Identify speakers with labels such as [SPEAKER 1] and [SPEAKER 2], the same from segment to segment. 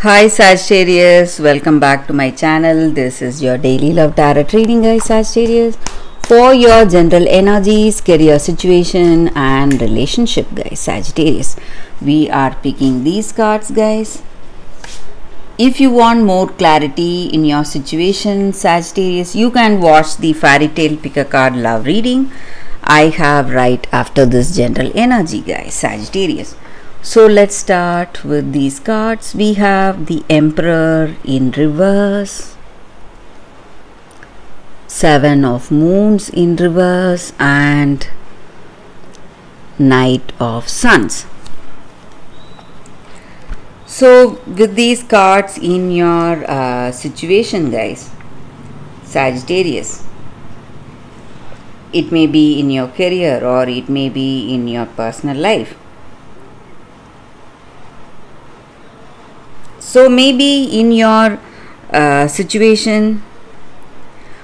[SPEAKER 1] Hi Sagittarius, welcome back to my channel. This is your daily love tarot reading, guys. Sagittarius, for your general energies, career situation and relationship, guys. Sagittarius, we are picking these cards, guys. If you want more clarity in your situation, Sagittarius, you can watch the fairy tale pick a card love reading I have right after this general energy, guys. Sagittarius. So let's start with these cards. We have the Emperor in reverse, Seven of Moons in reverse, and Knight of Suns. So with these cards in your situation, guys, Sagittarius, it may be in your career or it may be in your personal life. So maybe in your situation,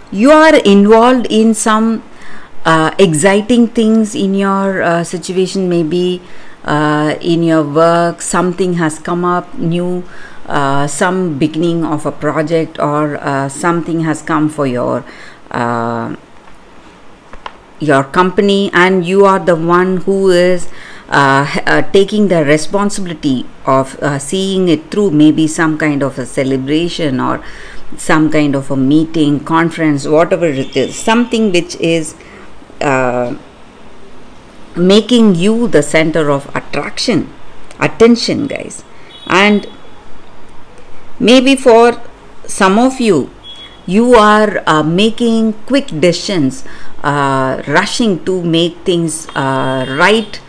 [SPEAKER 1] you are involved in some exciting things in your situation. Maybe in your work, something has come up new, some beginning of a project, or something has come for your company, and you are the one who is taking the responsibility of seeing it through. Maybe some kind of a celebration or some kind of a meeting, conference, whatever it is, something which is making you the center of attention, guys. And maybe for some of you, you are making quick decisions, rushing to make things right,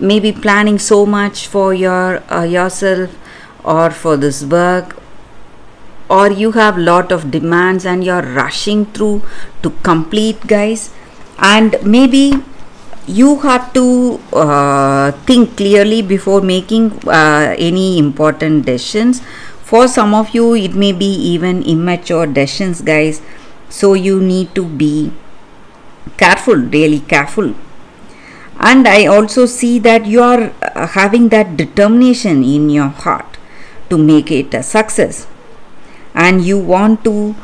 [SPEAKER 1] maybe planning so much for yourself or for this work, or you have lot of demands and you're rushing through to complete, guys. And maybe you have to think clearly before making any important decisions. For some of you, it may be even immature decisions, guys. So you need to be careful, really careful. And I also see that you are having that determination in your heart to make it a success, and you want to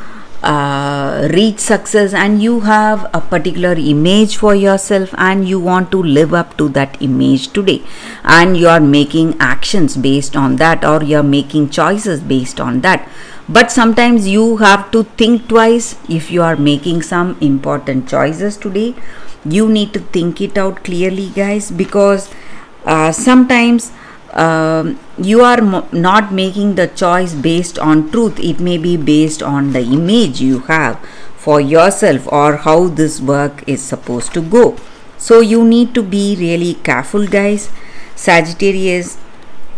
[SPEAKER 1] reach success, and you have a particular image for yourself and you want to live up to that image today, and you are making actions based on that, or you are making choices based on that. But sometimes you have to think twice. If you are making some important choices today, you need to think it out clearly, guys, because sometimes you are not making the choice based on truth. It may be based on the image you have for yourself or how this work is supposed to go. So you need to be really careful, guys, Sagittarius.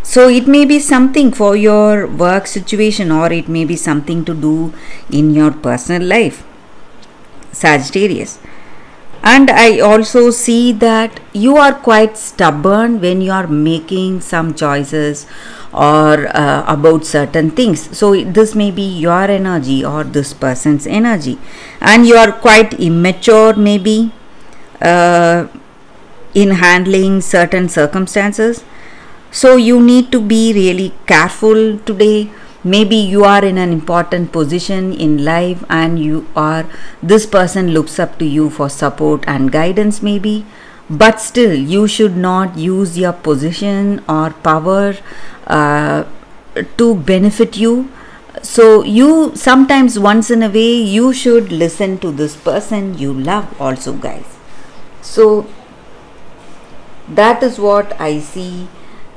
[SPEAKER 1] So it may be something for your work situation, or it may be something to do in your personal life, Sagittarius. And I also see that you are quite stubborn when you are making some choices or about certain things. So this may be your energy or this person's energy, and you are quite immature maybe in handling certain circumstances. So you need to be really careful today. Maybe you are in an important position in life, and this person looks up to you for support and guidance maybe, but still you should not use your position or power to benefit you. So you sometimes, once in a way, you should listen to this person you love also, guys. So that is what I see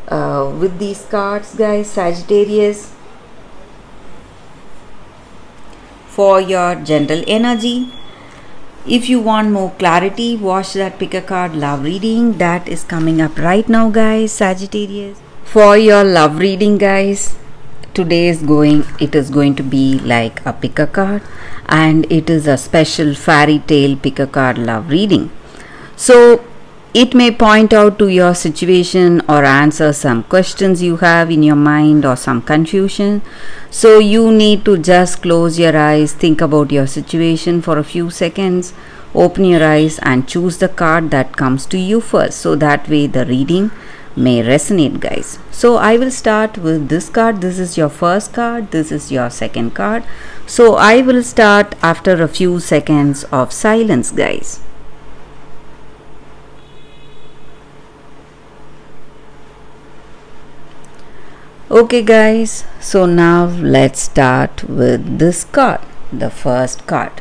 [SPEAKER 1] with these cards, guys, Sagittarius. For your general energy, if you want more clarity, watch that pick a card love reading that is coming up right now, guys, Sagittarius. For your love reading, guys, today is going to be like a pick a card, and it is a special fairy tale pick a card love reading. So it may point out to your situation or answer some questions you have in your mind or some confusion. So you need to just close your eyes, think about your situation for a few seconds, open your eyes and choose the card that comes to you first. So that way the reading may resonate, guys. So I will start with this card. This is your first card, this is your second card. So I will start after a few seconds of silence, guys. Okay guys, so now let's start with this card, the first card.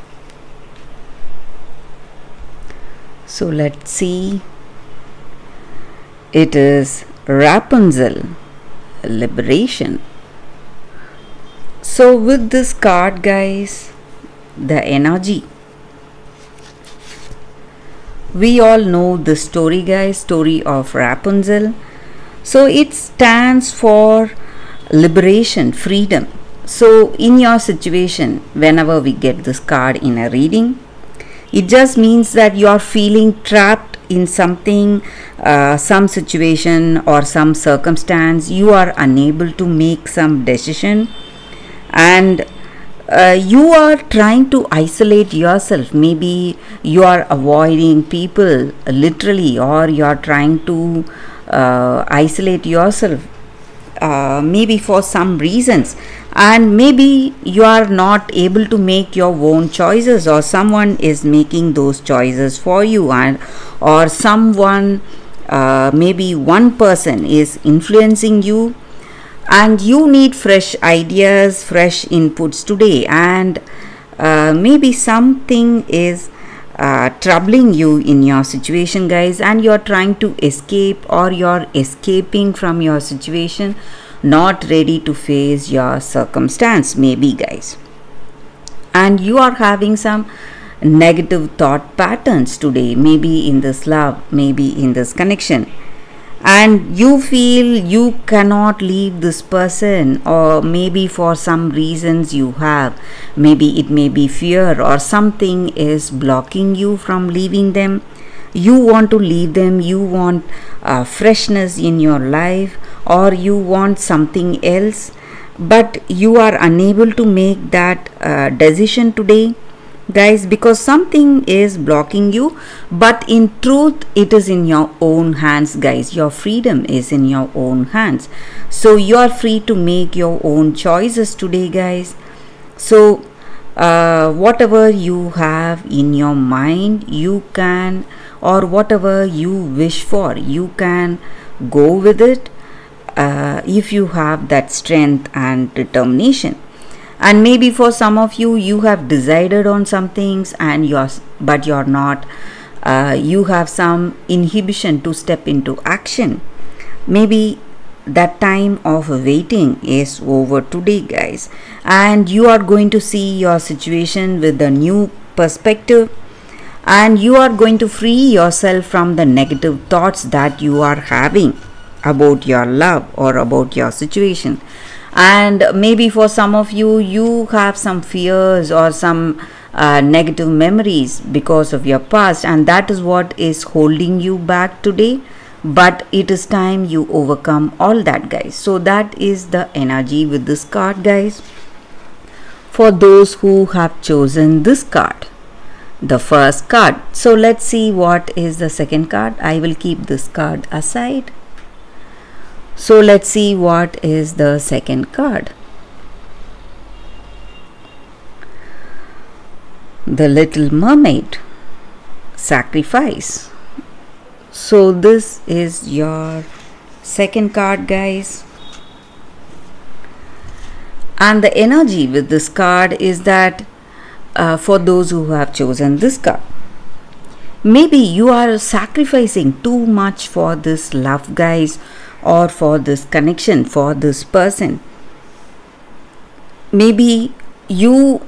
[SPEAKER 1] So let's see. It is Rapunzel, liberation. So with this card, guys, the energy. We all know the story, guys, story of Rapunzel. So it stands for liberation, freedom. So in your situation, whenever we get this card in a reading, it just means that you are feeling trapped in something, some situation or some circumstance. You are unable to make some decision, and you are trying to isolate yourself. Maybe you are avoiding people literally, or you are trying to isolate yourself maybe for some reasons, and maybe you are not able to make your own choices, or someone is making those choices for you, and or someone, maybe one person is influencing you, and you need fresh ideas, fresh inputs today, and maybe something is troubling you in your situation, guys, and you're trying to escape, or you're escaping from your situation, not ready to face your circumstance, maybe, guys, and you are having some negative thought patterns today, maybe in this love, maybe in this connection, and you feel you cannot leave this person, or maybe for some reasons you have, maybe it may be fear, or something is blocking you from leaving them. You want to leave them, you want freshness in your life, or you want something else, but you are unable to make that decision today, guys, because something is blocking you. But in truth, it is in your own hands, guys. Your freedom is in your own hands, so you are free to make your own choices today, guys. So whatever you have in your mind, you can, or whatever you wish for, you can go with it, if you have that strength and determination. And maybe for some of you, you have decided on some things, and but you're not, you have some inhibition to step into action. Maybe that time of waiting is over today, guys, and you are going to see your situation with a new perspective, and you are going to free yourself from the negative thoughts that you are having about your love or about your situation. And maybe for some of you, you have some fears or some negative memories because of your past, and that is what is holding you back today. But it is time you overcome all that, guys. So that is the energy with this card, guys, for those who have chosen this card, the first card. So let's see what is the second card. I will keep this card aside. So let's see what is the second card. The Little Mermaid, sacrifice. So this is your second card, guys. And the energy with this card is that for those who have chosen this card, maybe you are sacrificing too much for this love, guys, or for this connection, for this person. Maybe you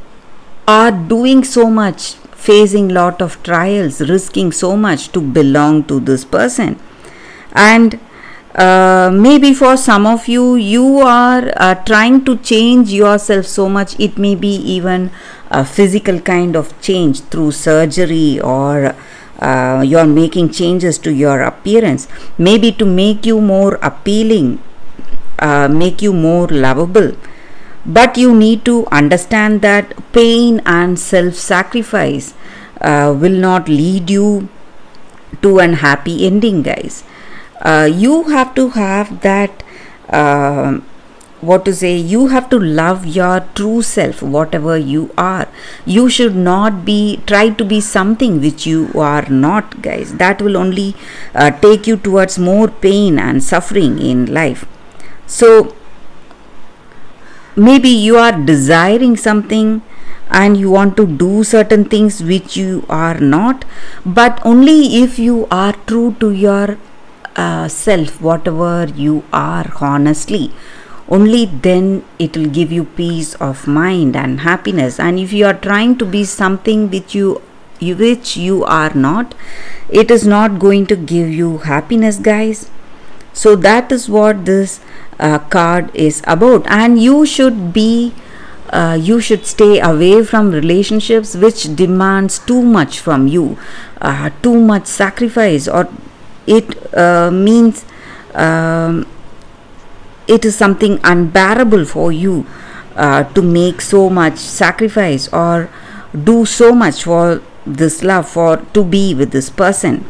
[SPEAKER 1] are doing so much, facing lot of trials, risking so much to belong to this person. And maybe for some of you, you are trying to change yourself so much. It may be even a physical kind of change through surgery, or you're making changes to your appearance, maybe to make you more appealing, make you more lovable. But you need to understand that pain and self-sacrifice will not lead you to an happy ending, guys. You have to have that, what to say, you have to love your true self, whatever you are. You should not be try to be something which you are not, guys. That will only take you towards more pain and suffering in life. So maybe you are desiring something and you want to do certain things which you are not, but only if you are true to your self, whatever you are honestly, only then it will give you peace of mind and happiness. And if you are trying to be something which you are not, it is not going to give you happiness, guys. So that is what this card is about. And you should be you should stay away from relationships which demands too much from you, too much sacrifice, or it means it is something unbearable for you to make so much sacrifice or do so much for this love, for to be with this person.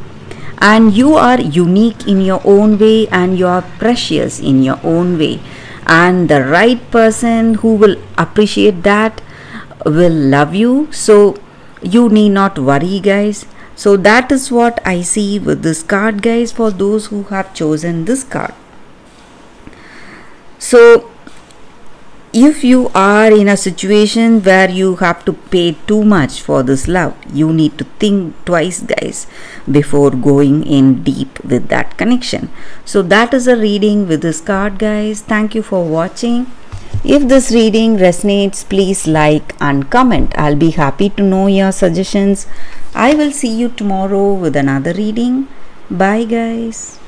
[SPEAKER 1] And you are unique in your own way, and you are precious in your own way, and the right person who will appreciate that will love you. So you need not worry, guys. So that is what I see with this card, guys, for those who have chosen this card. So if you are in a situation where you have to pay too much for this love, you need to think twice, guys, before going in deep with that connection. So that is a reading with this card, guys. Thank you for watching. If this reading resonates, please like and comment. I'll be happy to know your suggestions. I will see you tomorrow with another reading. Bye, guys.